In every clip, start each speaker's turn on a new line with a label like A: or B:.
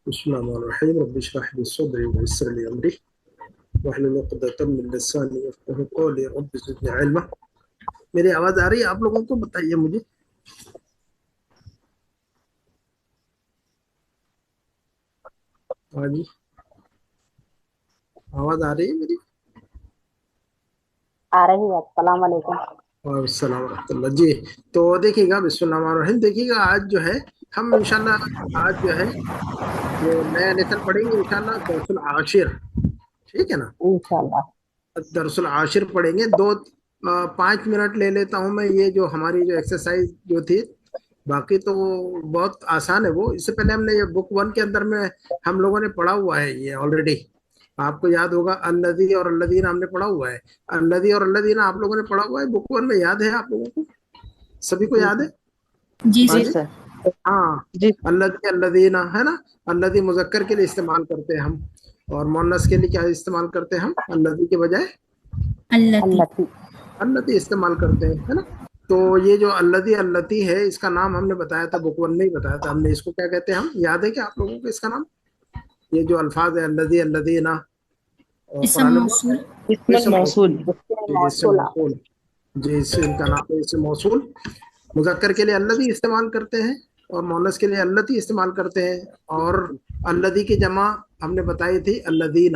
A: بسم الله الرحمن الرحيم رب اشرح لي صدري ويسر لي امري واحلل عقدة من لساني يفقهوا قولي رب زدني علما. میری آواز آ رہی ہے آپ لوگوں کو؟ بتائیے مجھے. ہاں جی آواز آ رہی ہے میری؟
B: آ رہی ہے. السلام علیکم.
A: وعلیکم السلام ورحمۃ اللہ. جی تو دیکھیے گا، بسم اللہ الرحمن الرحیم. دیکھیے گا آج جو ہے ہم انشاءاللہ آج جو ہے یہ نیا لیسن پڑھیں گے انشاءاللہ، درس العاشر. ٹھیک ہے نا؟
B: انشاءاللہ.
A: درس العاشر پڑھیں گے. 5 منٹ لے لیتا ہوں میں. یہ جو ہماری جو ایکسرسائز جو تھی، باقی تو بہت آسان ہے. وہ اس سے پہلے ہم نے یہ بک 1 کے اندر میں ہم لوگوں نے پڑھا ہوا ہے. یہ آلریڈی آپ کو یاد ہوگا، الذی اور الذین ہم نے پڑھا ہوا ہے. الذی اور الذین آپ لوگوں نے پڑھا ہوا ہے بک 1 میں. یاد ہے آپ لوگوں کو؟ سبھی کو یاد ہے؟
C: جی
A: ہاں
B: جی
A: جی
B: سر.
A: ہاں.
B: جی
A: الذی الذین ہے نا. الذی مذکر کے لیے استعمال کرتے ہیں ہم، اور مؤنث کے لیے کیا استعمال کرتے ہیں ہم؟ الذی کے بجائے
C: اللہ
B: التی.
A: التی استعمال کرتے ہیں، ہے نا. تو یہ جو التی التی ہے، اس کا نام ہم نے بتایا تھا، بک 1 میں ہی بتایا تھا ہم نے. اس کو کیا کہتے ہیں ہم؟ یاد ہے کہ آپ لوگوں کو اس کا نام؟ یہ جو الفاظ ہے الذی الذین، اور
C: اسم
A: قرآن
C: موصول.
B: اسم الموصول.
A: جی اسم موصول. جی اس ان کا نام ہے اسم موصول. مذکر کے لیے الذی استعمال کرتے ہیں، اور مؤنث کے لیے التی استعمال کرتے ہیں. اور الذی کی جمع ہم نے بتائی تھی الذین.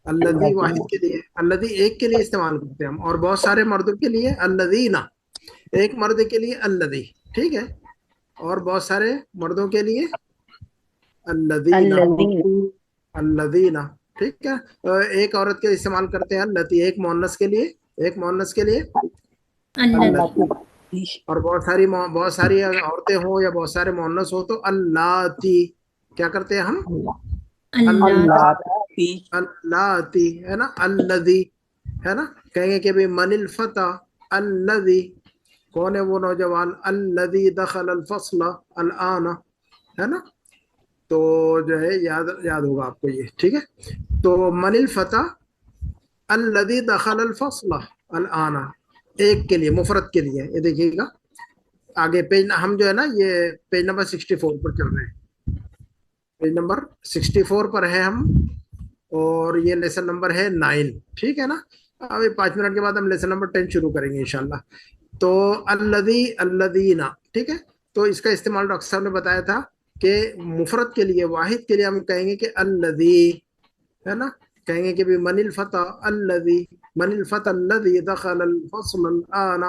A: الذی واحد کے لیے، الذی ایک کے لیے استعمال کرتے ہیں ہم. اور بہت سارے مردوں کے لیے الذین، ایک مرد کے لیے الذی. ٹھیک ہے. اور بہت سارے مردوں کے لیے الذین. الذین ٹھیک ہے. ایک عورت کے استعمال کرتے ہیں التی. ایک مؤنث کے لیے
C: اللہ
A: التی. اور بہت ساری عورتیں ہوں یا بہت سارے مؤنث ہو تو اللاتی. کیا کرتے ہیں ہم؟
C: اللہ
A: اللاتی، ہے نا. الذی ہے نا. کہیں گے کہ بھی من الفتى الذی، کون ہے وہ نوجوان؟ الذی دخل الفصل الآن، ہے نا. تو جو ہے یاد ہوگا آپ کو یہ. ٹھیک ہے. تو من الفتى الذی دخل الفصل الآن، ایک کے لیے، مفرد کے لیے. یہ دیکھیے گا آگے پیج، ہم جو ہے نا یہ پیج نمبر 64 پر چل رہے ہیں. پیج نمبر 64 پر ہے ہم، اور یہ لیسن نمبر ہے 9. ٹھیک ہے نا. ابھی 5 منٹ کے بعد ہم لیسن نمبر 10 شروع کریں گے انشاءاللہ. تو الذی الذین، ٹھیک ہے. تو اس کا استعمال ڈاکٹر صاحب نے بتایا تھا کہ مفرد کے لیے، واحد کے لیے ہم کہیں گے کہ الذی، ہے نا. کہیں گے کہ بھی من الفتى الذی، من الفتى الذی دخل الفصل الآن،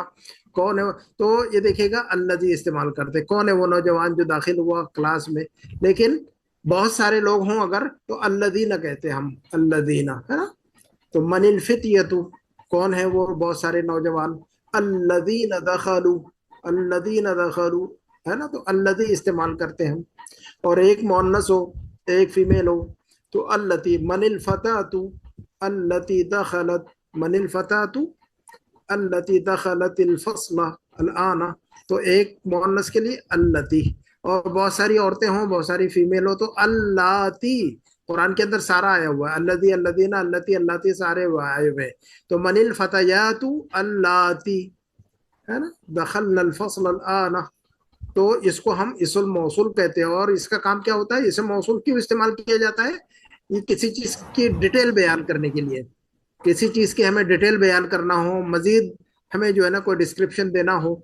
A: کون ہے. تو یہ دیکھیے گا الذی استعمال کرتے، کون ہے وہ نوجوان جو داخل ہوا کلاس میں. لیکن بہت سارے لوگ ہوں اگر تو الذین کہتے ہیں ہم، الذین، ہے نا. تو من الفتیۃ، کون ہے وہ بہت سارے نوجوان؟ الذین دخلوا، الذین دخلوا، ہے نا. تو الذی استعمال کرتے ہیں ہم. اور ایک مؤنث ہو، ایک فیمیل ہو تو التی. من الفتاۃ التی دخلت، من الفتاۃ التی دخلت الفصل الآن. تو ایک مؤنث کے لیے التی. اور بہت ساری عورتیں ہوں، بہت ساری فیمیل ہو تو اللاتی. قرآن کے اندر سارا آیا ہوا ہے، الذی الذین التی اللاتی سارے آئے ہوئے. تو من الفتیات اللاتی، ہے نا، دخلنا الفصل الآن. تو اس کو ہم اسم موصول کہتے ہیں. اور اس کا کام کیا ہوتا ہے؟ اسم موصول کیوں استعمال کیا جاتا ہے؟ یہ کسی چیز کی ڈیٹیل بیان کرنے کے لیے. کسی چیز کی ہمیں ڈیٹیل بیان کرنا ہو، مزید ہمیں جو ہے نا کوئی ڈسکرپشن دینا ہو،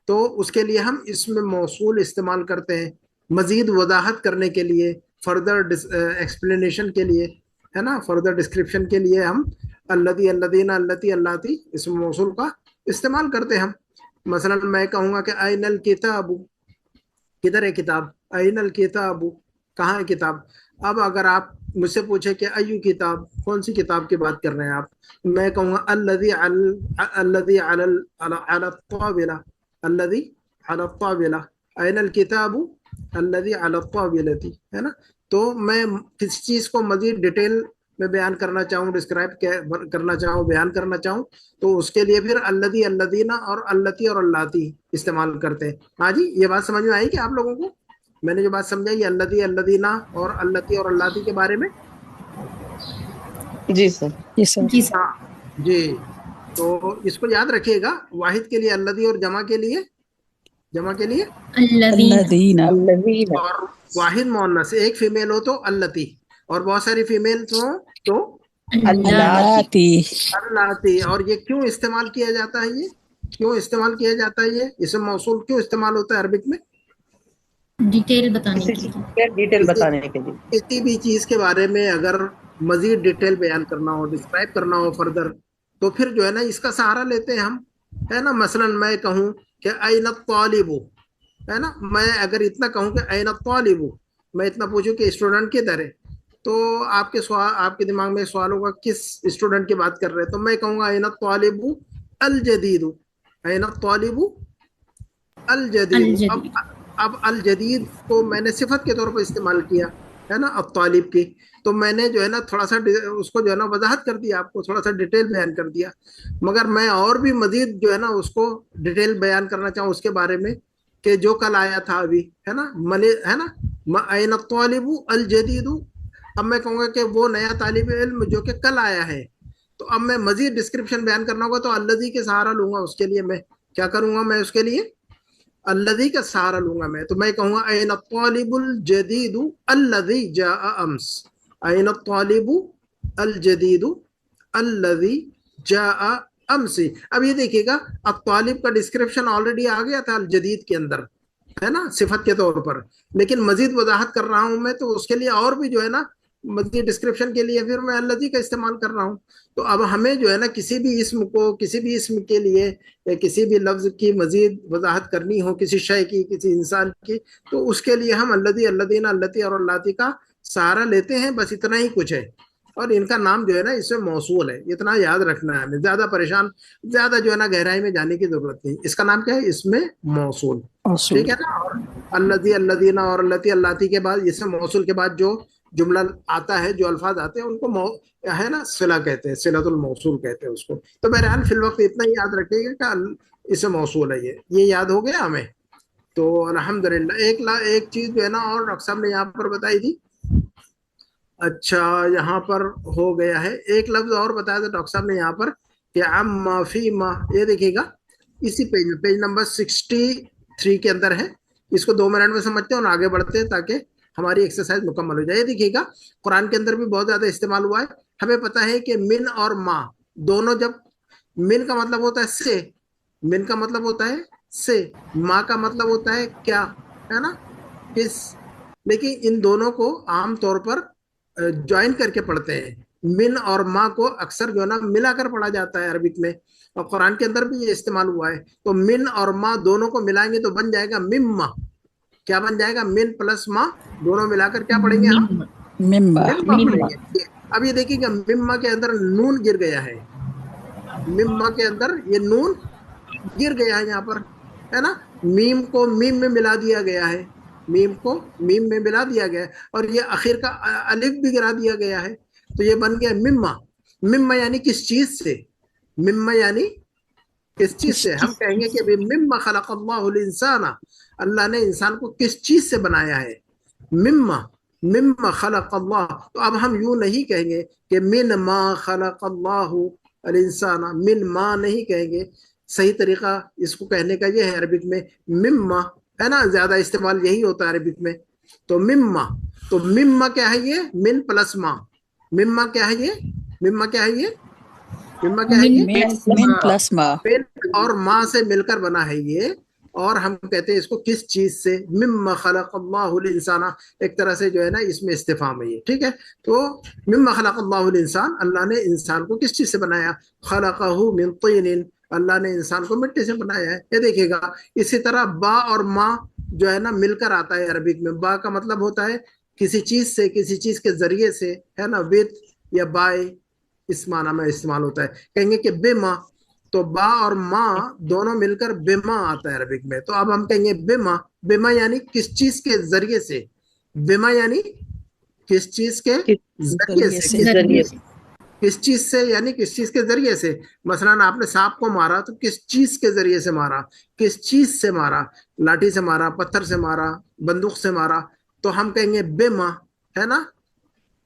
A: تو اس کے لیے ہم اسم موصول استعمال کرتے ہیں. مزید وضاحت کرنے کے لیے، فردر ایکسپلینیشن کے لیے، ہے نا، فردر ڈسکرپشن کے لیے ہم الذی الذین التی اللاتی اسم موصول کا استعمال کرتے ہیں ہم. مثلا میں کہوں گا کہ این الکتاب، کدھر ہے کتاب؟ این الکتاب، کہاں ہے کتاب؟ اب اگر آپ مجھ سے پوچھے کہ ایو کتاب، کون سی کتاب کی بات کر رہے ہیں آپ؟ میں کہوں گا الذی الذی علی الطاولہ، الذی علی الطاولہ. این الکتاب الذی علی الطاولۃ، ہے نا. تو میں کسی چیز کو مزید ڈیٹیل میں بیان کرنا چاہوں، ڈسکرائب کرنا چاہوں، بیان کرنا چاہوں، تو اس کے لیے پھر الذی الذین اور التی اور اللاتی استعمال کرتے ہیں. ہاں جی یہ بات سمجھ میں آئی کہ آپ لوگوں کو؟ میں نے جو بات سمجھائی الذی الذین اور التی اور اللاتی کے بارے میں.
B: جی سر.
C: جی سر.
A: ہاں جی. تو اس کو یاد رکھیے گا، واحد کے لیے الذی اور جمع کے لیے
C: الذین.
A: اور واحد مؤنث ایک فیمیل ہو تو اللتی، اور بہت ساری فیمیل ہوں تو
B: اللاتی
A: اللاتی. اور یہ کیوں استعمال کیا جاتا ہے، یہ کیوں استعمال کیا جاتا ہے، یہ اسم موصول کیوں استعمال ہوتا ہے عربک میں؟
C: ڈیٹیل بتانے
B: کسی
C: کے
B: چیز
C: لیے.
B: کے ڈیٹیل بتانے کے لیے.
A: کسی بھی چیز کے بارے میں اگر مزید ڈیٹیل بیان کرنا ہو، ڈسکرائب کرنا ہو فردر، تو پھر جو ہے نا اس کا سہارا لیتے ہیں ہم، ہے نا. مثلا میں کہوں کہ این الطالب، ہے نا، میں اگر اتنا کہوں کہ این الطالب، میں اتنا پوچھوں کہ اسٹوڈنٹ کدھر ہے، تو آپ کے سوال، آپ کے دماغ میں سوال ہوگا کس اسٹوڈنٹ کی بات کر رہے ہیں، تو میں کہوں گا این الطالب الجدید، این الطالب الجدید.
C: الجدید.
A: اب الجدید کو میں نے صفت کے طور پر استعمال کیا، ہے نا، اب طالب کی، تو میں نے جو ہے نا تھوڑا سا اس کو جو ہے نا وضاحت کر دیا، آپ کو تھوڑا سا ڈیٹیل بیان کر دیا. مگر میں اور بھی مزید جو ہے نا اس کو ڈیٹیل بیان کرنا چاہوں اس کے بارے میں، کہ جو کل آیا تھا ابھی، ہے نا، ہے نا، این الطالب الجدید. اب میں کہوں گا کہ وہ نیا طالب علم جو کہ کل آیا ہے، تو اب میں مزید ڈسکرپشن بیان کرنا ہوگا تو الذی کے سہارا لوں گا. اس کے لیے میں کیا کروں گا، میں اس کے لیے الذی کا سہارا لوں گا میں. تو میں کہوں گا این الطالب الجدید الذی جاء امس، این الطالب الجدید الذی جاء امس. اب یہ دیکھیے گا الطالب کا ڈسکرپشن آلریڈی آ گیا تھا الجدید کے اندر، ہے نا، صفت کے طور پر، لیکن مزید وضاحت کر رہا ہوں میں، تو اس کے لیے اور بھی جو ہے نا مزید ڈسکرپشن کے لیے پھر میں الذی کا استعمال کر رہا ہوں. تو اب ہمیں جو ہے نا کسی بھی اسم کو، کسی بھی اسم کے لیے یا کسی بھی لفظ کی مزید وضاحت کرنی ہو، کسی شے کی، کسی انسان کی، تو اس کے لیے ہم الذی، الذین، اللتی اور اللاتی کا سہارا لیتے ہیں. بس اتنا ہی کچھ ہے. اور ان کا نام جو ہے نا اس میں موصول ہے، اتنا یاد رکھنا ہے ہمیں. زیادہ پریشان، زیادہ جو ہے نا گہرائی میں جانے کی ضرورت نہیں. اس کا نام کیا ہے، اس میں موصول. ٹھیک ہے نا. اور الذی، الذین اور اللتی، اللاتی کے بعد، اس میں موصول کے بعد جو جملہ آتا ہے، جو الفاظ آتے ہیں، ان کو ہے نا صلہ کہتے ہیں، صلۃ الموصول کہتے ہیں اس کو. تو بہرحال فی الوقت اتنا ہی یاد رکھیے گا کہ اس میں موصول ہے. یہ یاد ہو گیا ہمیں. تو الحمدللہ ایک چیز جو ہے نا اور ڈاکٹر صاحب نے یہاں پر بتائی تھی. اچھا یہاں پر ہو گیا ہے. ایک لفظ اور بتایا تھا ڈاکٹر صاحب نے یہاں پر کہ اما فیما. یہ دیکھیے گا اسی پیج میں، پیج نمبر 63 کے اندر ہے. اس کو 2 منٹ میں سمجھتے ہیں اور آگے بڑھتے ہیں تاکہ ہماری ایکسرسائز مکمل ہو جائے. یہ دیکھیے گا قرآن کے اندر بھی بہت زیادہ استعمال ہوا ہے. ہمیں پتا ہے کہ من اور ما دونوں، جب من کا مطلب ہوتا ہے سے، من کا مطلب ہوتا ہے سے، ما کا مطلب ہوتا ہے کیا، ہے نا، کس. لیکن ان دونوں کو عام طور پر جوائن کر کے پڑھتے ہیں. من اور ما کو اکثر جو ہے نا ملا کر پڑھا جاتا ہے عربک میں، اور قرآن کے اندر بھی یہ استعمال ہوا ہے. تو من اور ما دونوں کو ملائیں گے تو بن جائے گا مما. کیا بن جائے گا، من پلس ما دونوں ملا کر کیا پڑھیں گے ہم،
B: مما.
A: مما پڑھیں گے. اب یہ دیکھیے گا مما کے اندر نون گر گیا ہے، مما کے اندر یہ نون گر گیا ہے یہاں پر، ہے نا. میم کو میم میں ملا دیا گیا ہے، میم کو میم میں ملا دیا گیا ہے، اور یہ آخر کا الف بھی گرا دیا گیا ہے. تو یہ بن گیا مما. مما یعنی کس چیز سے، مما یعنی کس چیز سے. ہم کہیں گے کہ مما خلق اللہ الانسان، اللہ نے انسان کو کس چیز سے بنایا ہے، مما، مما خلق اللہ. تو اب ہم یوں نہیں کہیں گے کہ من ما خلق اللہ الانسان، من ما نہیں کہیں گے. صحیح طریقہ اس کو کہنے کا یہ ہے عربک میں مما، ہے نا، زیادہ استعمال یہی ہوتا ہے عربک میں. تو مما، تو مما کیا ہے، یہ من پلس ما. مما کیا ہے، یہ مما کیا ہے، یہ مما کیا ہے، یہ
B: من پلس ما،
A: من اور ما سے مل کر بنا ہے یہ. اور ہم کہتے ہیں اس کو کس چیز سے، مما خلق اللہ الانسان. ایک طرح سے جو ہے نا اس میں استفہام ہے یہ. ٹھیک ہے. تو مما خلق اللہ الانسان، اللہ نے انسان کو کس چیز سے بنایا، خلقہ من طین، اللہ نے انسان کو مٹی سے بنایا ہے. یہ دیکھیے گا اسی طرح با اور ما جو ہے نا مل کر آتا ہے عربک میں. با کا مطلب ہوتا ہے کسی چیز سے، کسی چیز کے ذریعے سے، ہے نا، وتھ یا بائے، اس معنی میں استعمال ہوتا ہے. کہیں گے کہ بما، تو با اور ما دونوں مل کر بما آتا ہے عربک میں. تو اب ہم کہیں گے بما، بما یعنی کس چیز کے ذریعے سے، بما یعنی کس چیز کے ذریعے سے،
C: ذریعے سے.
A: کس چیز سے یعنی کس چیز کے ذریعے سے. مثلا آپ نے سانپ کو مارا تو کس چیز کے ذریعے سے مارا، کس چیز سے مارا، لاٹھی سے مارا، پتھر سے مارا، بندوق سے مارا. تو ہم کہیں گے بما، ہے نا.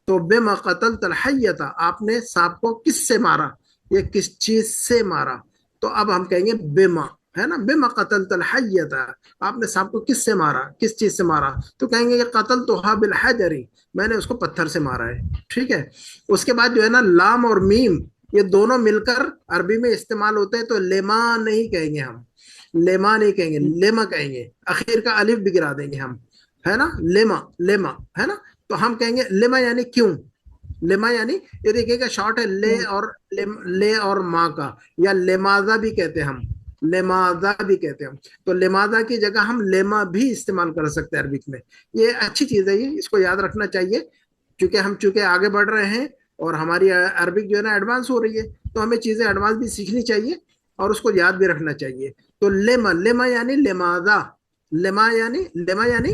A: تو بما قتلت الحیۃ، آپ نے سانپ کو کس سے مارا، یہ کس چیز سے مارا. تو اب ہم کہیں گے بما، ہے نا, بما قتلت الحیۃ, آپ نے سانپ کو کس سے مارا, کس چیز سے مارا, تو کہیں گے کہ قتلتھا بالحجر, میں نے اس کو پتھر سے مارا ہے. ٹھیک ہے. اس کے بعد جو ہے نا لام اور میم یہ دونوں مل کر عربی میں استعمال ہوتے ہیں, تو لیما نہیں کہیں گے ہم, لیما نہیں کہیں گے, لیما کہیں گے, اخیر کا الف بھی گرا دیں گے ہم, ہے نا, لیما لیما, ہے نا. تو ہم کہیں گے لیما یعنی کیوں, لیما یعنی یہ دیکھیے گا شارٹ ہے لے اور ماں کا, یا لماذا بھی کہتے ہیں ہم, لماذا بھی کہتے ہیں ہم. تو لماذا کی جگہ ہم لیما بھی استعمال کر سکتے ہیں عربک میں. یہ اچھی چیز ہے, یہ اس کو یاد رکھنا چاہیے, چونکہ آگے بڑھ رہے ہیں اور ہماری عربک جو ہے نا ایڈوانس ہو رہی ہے, تو ہمیں چیزیں ایڈوانس بھی سیکھنی چاہیے اور اس کو یاد بھی رکھنا چاہیے. تو لیما یعنی لماذا, لیما یعنی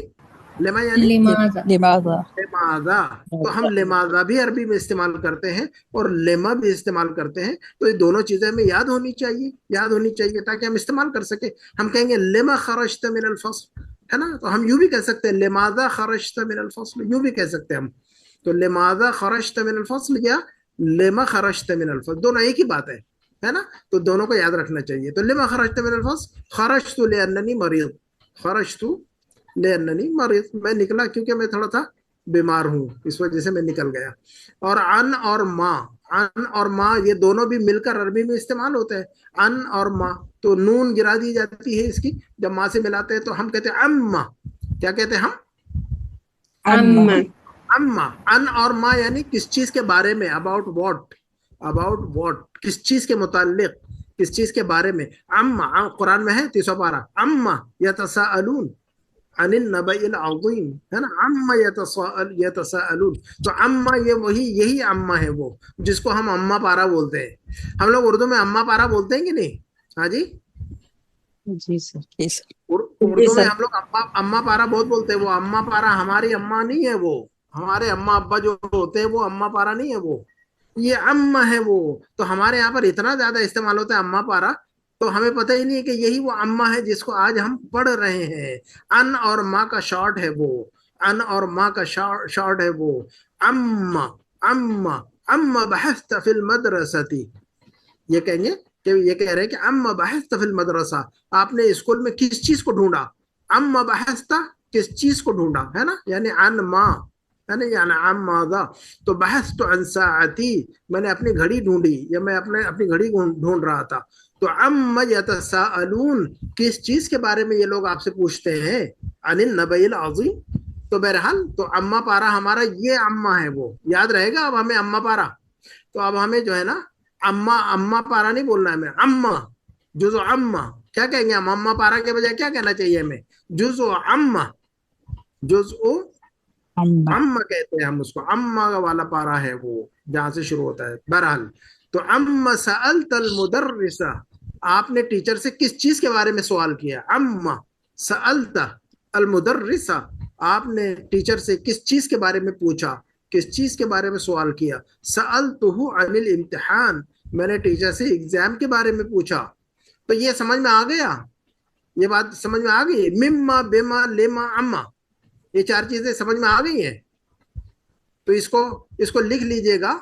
C: لماذا
A: لماذا. تو ہم لماذا بھی عربی میں استعمال کرتے ہیں اور لیما بھی استعمال کرتے ہیں, تو یہ دونوں چیزیں ہمیں یاد ہونی چاہیے تاکہ ہم استعمال کر سکیں. ہم کہیں گے لما خرجت من الفصل, ہے نا, تو ہم یوں بھی کہہ سکتے ہیں لماذا خرجت من الفصل, یوں بھی کہہ سکتے ہیں ہم. تو لماذا خرجت من الفصل یا لما خرجت من الفصل دونوں ایک ہی بات ہے نا, تو دونوں کو یاد رکھنا چاہیے. تو لما خرجت من الفصل, خرجت لأننی مریض, خرجت لأننی مریض, میں نکلا کیونکہ میں تھوڑا تھا بیمار ہوں, اس وجہ سے میں نکل گیا. اور ان اور ماں یہ دونوں بھی مل کر عربی میں استعمال ہوتے ہیں, ان اور ماں. تو نون گرا دی جاتی ہے اس کی, جب ماں سے ملاتے ہیں تو ہم کہتے ہیں اما, کیا کہتے ہیں ہم, اما. ان اور ماں یعنی کس چیز کے بارے میں, اباؤٹ واٹ, کس چیز کے متعلق, کس چیز کے بارے میں. اما قرآن میں ہے 300 پارہ, اما یتساءلون عن النبأ العظیم, ہے نا, اما یتساءلون. تو اما یہی اما ہے وہ جس کو ہم اما پارا بولتے ہیں. ہم لوگ اردو میں اما پارا بولتے ہیں کہ نہیں؟ ہاں جی,
B: جی سر, جی سر,
A: اردو میں ہم لوگ اما پارا بہت بولتے ہیں. وہ اما پارا ہماری اما نہیں ہے, وہ ہمارے اما ابا جو ہوتے ہیں وہ اما پارا نہیں ہے, وہ یہ اما ہے وہ. تو ہمارے یہاں پر اتنا زیادہ استعمال ہوتا ہے اما پارا, تو ہمیں پتہ ہی نہیں ہے کہ یہی وہ اما ہے جس کو آج ہم پڑھ رہے ہیں. ان اور ماں کا شارٹ ہے وہ, ان اور ماں کا شارٹ ہے وہ. اما بحثت فی المدرستی, یہ کہیں گے کہ یہ کہہ رہے ہیں کہ اما بحثت فی المدرسہ, آپ نے اسکول میں کس چیز کو ڈھونڈا. اما بحثت کس چیز کو ڈھونڈا, ہے نا, یعنی ان ماں, ہے نا, یعنی عن ماذا. تو بحثت عن ساعتی, میں نے اپنی گھڑی ڈھونڈی, یا میں اپنی گھڑی ڈھونڈ رہا تھا. تو عما یتساءلون, کس چیز کے بارے میں یہ لوگ آپ سے پوچھتے ہیں, عن النبأ العظیم. تو بہرحال تو اما پارا ہمارا یہ اما ہے, وہ یاد رہے گا اب ہمیں اما پارا. تو اب ہمیں جو ہے نا اما پارا نہیں بولنا ہے ہمیں, اما جزو اما, کیا کہیں گے ہم, اما پارا کے بجائے کیا کہنا چاہیے ہمیں, جزو اما, جزو اما کہتے ہیں ہم اس کو, اما والا پارا ہے وہ جہاں سے شروع ہوتا ہے. بہرحال تو اما سألت المدرسہ, آپ نے ٹیچر سے کس چیز کے بارے میں سوال کیا. اما سألت المدرسہ, آپ نے ٹیچر سے کس چیز کے بارے میں پوچھا, کس چیز کے بارے میں سوال کیا. سألتہ عن الامتحان, میں نے ٹیچر سے ایگزام کے بارے میں پوچھا. تو یہ سمجھ میں آ گیا, یہ بات سمجھ میں آ گئی. مما بما لما اما, یہ چار چیزیں سمجھ میں آ گئی ہیں. تو اس کو لکھ لیجئے گا,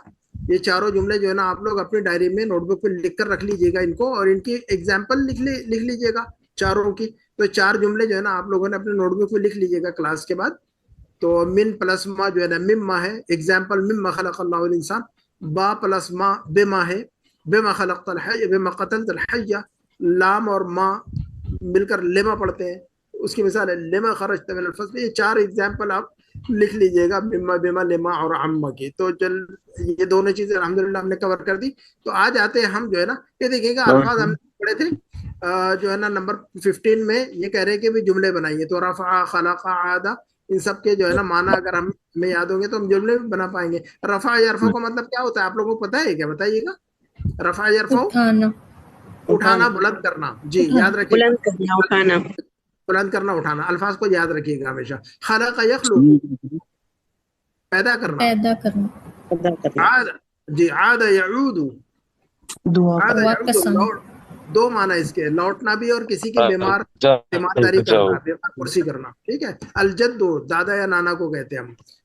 A: یہ چاروں جملے جو ہے نا آپ لوگ اپنی ڈائری میں نوٹ بک پہ لکھ کر رکھ لیجئے گا ان کو, اور ان کی ایگزامپل لکھ لیجئے گا چاروں کی. تو چار جملے جو ہے نا آپ لوگوں نے اپنے نوٹ بک پہ لکھ لیجئے گا کلاس کے بعد. تو من پلس ما جو ہے نا مما ہے, ایگزامپل مما خلق اللہ الانسان. با پلس ما بما ہے, بما خلقت الحی, بما قتلت الحی. لام اور ما مل کر لما پڑھتے ہیں, اس کی مثال ہے لما خرجت من الفصل. یہ چار ایگزامپل آپ لکھ لیجئے گا, مما بما لما اور عما کی. تو یہ دونوں چیزیں الحمدللہ ہم نے کور کر دی. تو آج آتے ہیں ہم جو ہے نا, یہ دیکھیے گا الفاظ ہم نے پڑھے تھے جو ہے نا نمبر 15 میں, یہ کہہ رہے کہ بھی جملے بنائیے. تو رفع, خلق, عاد, ان سب کے جو ہے نا معنی اگر ہمیں یاد ہوں گے تو ہم جملے بھی بنا پائیں گے. رفع یرفع کو مطلب کیا ہوتا ہے آپ لوگوں کو پتہ ہے کیا, بتائیے گا. رفع یرفع اٹھانا, بلند کرنا. جی یاد رکھیے,
D: بلند کرنا, اٹھانا,
A: بلند کرنا, اٹھانا. الفاظ کو یاد رکھیے گا ہمیشہ. خلق یخلق, پیدا کرنا. عاد یعود, عاد یعود, دو معنی اس کے, لوٹنا بھی اور کسی کی بیمار داری کرنا, بیمار پرسی کرنا. ٹھیک ہے. الجد, دادا یا نانا کو کہتے ہیں ہم.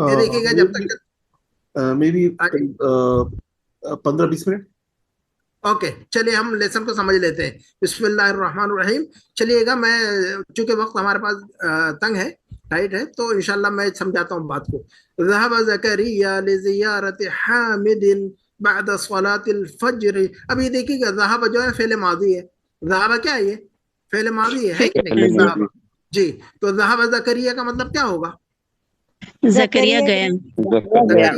A: یہ دیکھیے گا جب تک
E: مے بی 15-20 منٹ.
A: اوکے چلیے ہم لیسن کو سمجھ لیتے ہیں. بسم اللہ الرحمن الرحیم. چلیے گا میں چونکہ وقت ہمارے پاس تنگ ہے ٹائٹ ہے تو انشاءاللہ میں سمجھاتا ہوں بات کو. ذهب زکریا لزیارت حامد بعد صلاة الفجر. اب یہ دیکھیے گا ذهب جو ہے فعل ماضی ہے. ذهب کیا ہے؟ یہ فعل ماضی ہے کہ نہیں؟ ذهب جی. تو ذهب زکریا کا مطلب کیا ہوگا؟
B: زکریا گیا.
A: زکریا گیا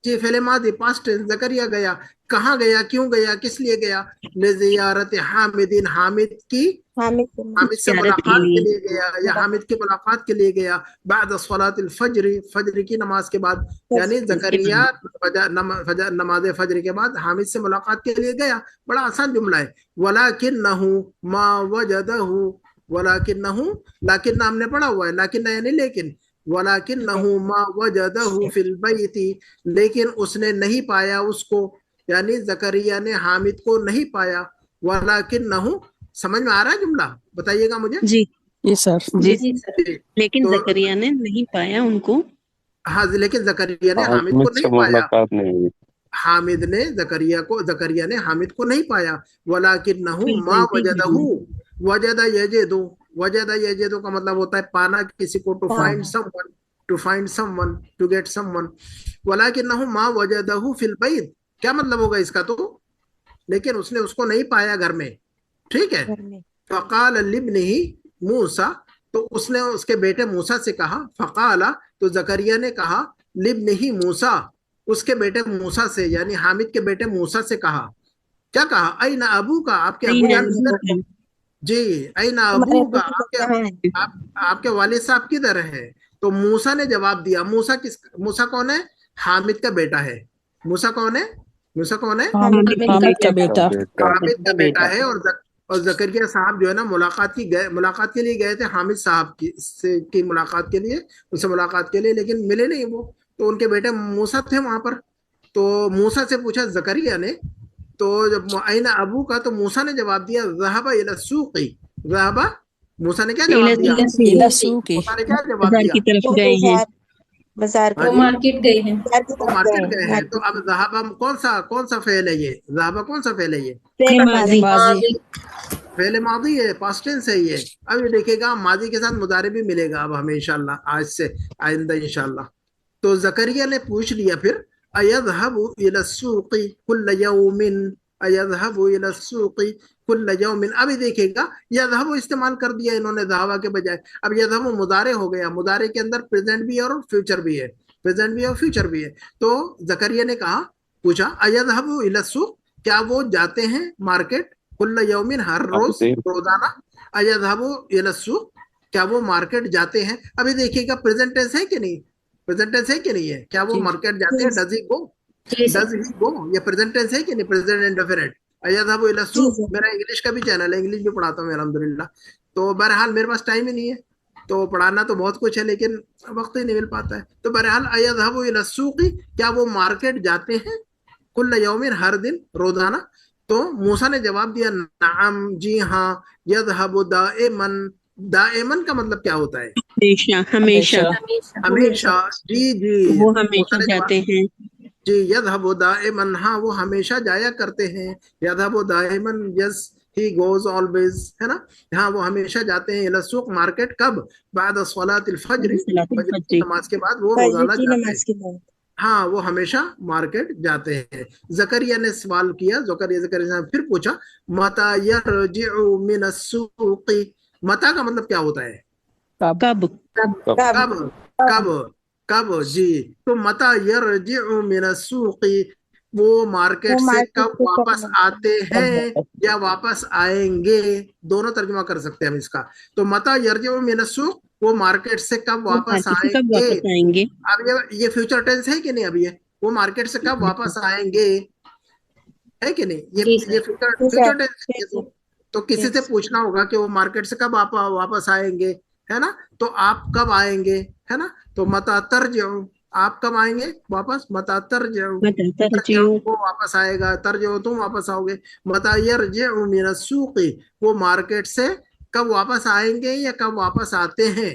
A: جی فعل ماضی پاسٹ ٹینس. زکریا گیا. کہاں گیا؟ کیوں گیا؟ کس لیے گیا؟ لزیارت حامدین. حامد سے ملاقات کے لیے گیا یا حامد کی ملاقات کے لیے گیا. بعد صلاۃ الفجر. فجر کی نماز کے بعد یعنی زکریا نماز فجر کے بعد حامد سے ملاقات کے لیے گیا. بڑا آسان جملہ ہے. ولکنہ ما وجدہ. ولکنہ لیکن ہم نے پڑھا ہوا ہے لیکن یعنی لیکن. وَلَكِنَّهُ مَا وَجَدَهُ فِي الْبَيْتِ. لیکن اس نے نہیں پایا اس کو یعنی زکریا نے حامد کو نہیں پایا. وَلَكِنَّهُ سمجھ میں آ رہا ہے جملہ؟ بتائیے گا مجھے.
B: جی
F: سر.
B: جی لیکن زکریا نے نہیں پایا ان کو.
A: ہاں لیکن زکریا نے حامد کو نہیں پایا. حامد نے زکریا نے حامد کو نہیں پایا. وَلَكِنَّهُ مَا وَجَدَهُ. وجد یجد. وجد یجد کا مطلب ہوتا ہے پانا کسی کو. To find someone. To find someone. To get someone. ولکنہ ما وجدہ فی البیت. کیا مطلب ہوگا اس کا؟ تو لیکن اس نے اس کو نہیں پایا گھر میں. ٹھیک ہے. فقال لابنہ موسیٰ. تو اس نے اس کے بیٹے موسیٰ سے کہا. فقال تو زکریا نے کہا لابنہ موسیٰ اس کے بیٹے موسیٰ سے یعنی حامد کے بیٹے موسیٰ سے کہا. کیا کہا؟ این ابو کا. آپ کے ابو جان کدھر ہے؟ جی این ابو کا. آپ کے والد صاحب کدھر ہے؟ تو موسیٰ نے جواب دیا. موسیٰ کون ہے؟ حامد کا بیٹا ہے. موسیٰ کون ہے؟ موسیٰ کون ہے؟
F: حامد کا بیٹا.
A: حامد کا بیٹا ہے. اور زکریا صاحب جو ہے نا ملاقات کے لیے گئے تھے حامد صاحب کی ملاقات کے لیے. ان سے ملاقات کے لیے لیکن ملے نہیں وہ. تو ان کے بیٹے موسیٰ تھے وہاں پر. تو موسیٰ سے پوچھا زکریا نے تو جب این ابو کا تو موسیٰ نے جواب دیا ذهب الى السوق. ذهب موسیٰ نے کیا جواب دیا؟ موسیٰ نے کیا جواب دیا؟
B: کی طرف گئے ہیں.
C: وہ مارکیٹ گئے ہیں.
A: وہ مارکیٹ گئے ہیں. تو اب ذهب کون سا فعل ہے یہ؟ ذهب کون سا فعل ہے یہ؟ فعل ماضی ہے. پاسٹ ٹینس ہے یہ. اب یہ دیکھے گا ماضی کے ساتھ مضارع بھی ملے گا اب ہمیں انشاءاللہ آج سے آئندہ انشاءاللہ. تو زکریا نے پوچھ لیا پھر ایذهب الى السوق كل يوم. ایذهب الى السوق كل يوم. ابھی دیکھے گا یذهب استعمال کر دیا انہوں نے ذهب کے بجائے. اب یذهب مضارع ہو گیا. مضارع کے اندر پریزنٹ بھی ہے اور فیوچر بھی ہے. پریزنٹ بھی اور فیوچر بھی ہے. تو زکریا نے کہا پوچھا ایذهب الى السوق. کیا وہ جاتے ہیں مارکیٹ؟ كل يوم ہر روز روزانہ. ایذهب الى السوق کیا وہ مارکیٹ جاتے ہیں. ابھی دیکھیے گا پریزنٹ ٹینس ہے کہ نہیں؟ پریزنٹ ٹینس ہے کہ نہیں ہے؟ کیا وہ مارکیٹ جاتے ہیں؟ Does he go. Does he گو یہ پریزنٹ ٹینس ہے کہ نہیں؟ Present indefinite. ایذهب الى السوق. میرا انگلش کا بھی چینل ہے. انگلش بھی پڑھاتا ہوں الحمدللہ. تو بہرحال میرے پاس ٹائم ہی نہیں ہے. تو پڑھانا تو بہت کچھ ہے لیکن وقت ہی نہیں مل پاتا ہے. تو بہرحال ایذهب الى السوق کیا وہ مارکیٹ جاتے ہیں؟ كل يوم ہر دن روزانہ. تو موسیٰ نے جواب دیا نعم جی ہاں. یذهب دائما. دائمن کا مطلب کیا ہوتا ہے؟
B: ہمیشہ.
A: ہمیشہ. جی
B: وہ ہمیشہ جاتے ہیں.
A: جی یذهب دائما ہاں وہ ہمیشہ جایا کرتے ہیں. یذهب دائما یس ہی گوز آلویز ہے نا. ہاں وہ ہمیشہ جاتے ہیں. السوق مارکیٹ کب؟ بعد صلاۃ الفجر. فجر کی نماز کے بعد وہ روزانہ جاتے ہیں. ہاں وہ ہمیشہ مارکیٹ جاتے ہیں. زکریا نے سوال کیا. زکریا نے پھر پوچھا متی یرجع من السوق. متا کا مطلب کیا ہوتا ہے؟
B: کب.
A: کب. کب جی. تو متا یرجع من السوق وہ مارکیٹ سے کب واپس آتے ہیں یا واپس آئیں گے. دونوں ترجمہ کر سکتے ہیں ہم اس کا. تو متا یرجع من السوق وہ مارکیٹ سے کب واپس آئیں گے. اب یہ فیوچر ٹینس ہے کہ نہیں؟ اب یہ وہ مارکیٹ سے کب واپس آئیں گے ہے کہ نہیں؟ یہ فیوچر ٹینس ہے. تو کسی سے پوچھنا ہوگا کہ وہ مارکیٹ سے کب واپس آئیں گے ہے نا. تو آپ کب آئیں گے ہے نا. تو متا ترجع آپ کب آئیں گے واپس. متا ترجع وہ واپس آئے گا. ترجع تم واپس آؤ گے. متا یرجع من السوق وہ مارکیٹ سے کب واپس آئیں گے یا کب واپس آتے ہیں.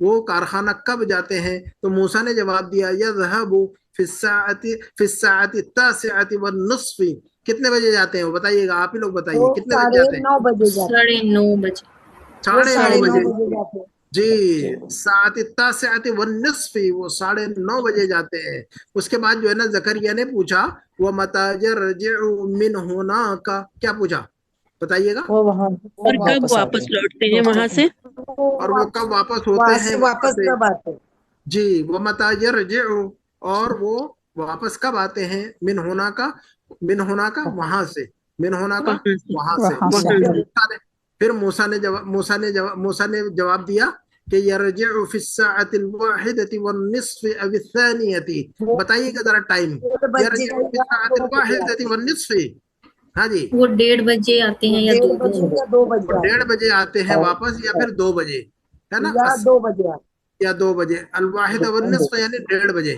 A: وہ کارخانہ کب جاتے ہیں؟ تو موسیٰ نے جواب دیا یذهب فی الساعۃ التاسعۃ والنصف، کتنے بجے جاتے ہیں وہ بتائیے گا، آپ ہی لوگ بتائیے
E: وہ
A: کتنے بجے جاتے ہیں؟
E: 9:30 بجے جاتے
C: 9:30 بجے.
E: وہ
A: 9:30 بجے
E: 9:30 بجے جاتے ہیں.
A: جی، ساعت التاسعۃ والنصف، وہ 9:30 بجے جاتے ہیں. اس کے بعد جو ہے نا زکریا نے پوچھا وہ متی یرجع من هناک، کیا پوچھا بتائیے گا؟
E: وہ وہاں
B: اور کب واپس لوٹتے ہیں وہاں سے؟
A: اور وہ کب واپس ہوتے
E: وہاں
A: ہیں
E: سے
A: وہاں
E: واپس
A: سے؟
E: کب آتے ہیں؟
A: جی، وہ متی یرجع، اور وہ واپس کب آتے ہیں؟ من ہونا کا، من ہونا کا وہاں سے، من ہونا کا وہاں سے.
F: وہاں سے.
A: پھر موسیٰ نے جواب دیا کہ یرجع فی الساعۃ الواحدۃ والنصف او الثانیۃ، بتائیے گا ذرا ٹائم. یرجع فی الساعۃ الواحدۃ والنصف، ہاں جی،
C: وہ 1:30 بجے آتے ہیں یا 2 بجے.
E: 2 بجے آتے
A: 1:30 بجے آتے ہیں واپس، یا پھر 2 بجے، ہے نا،
E: یا 2 بجے آتے
A: یا 2 بجے. الواحد والنصف یعنی 1:30 بجے.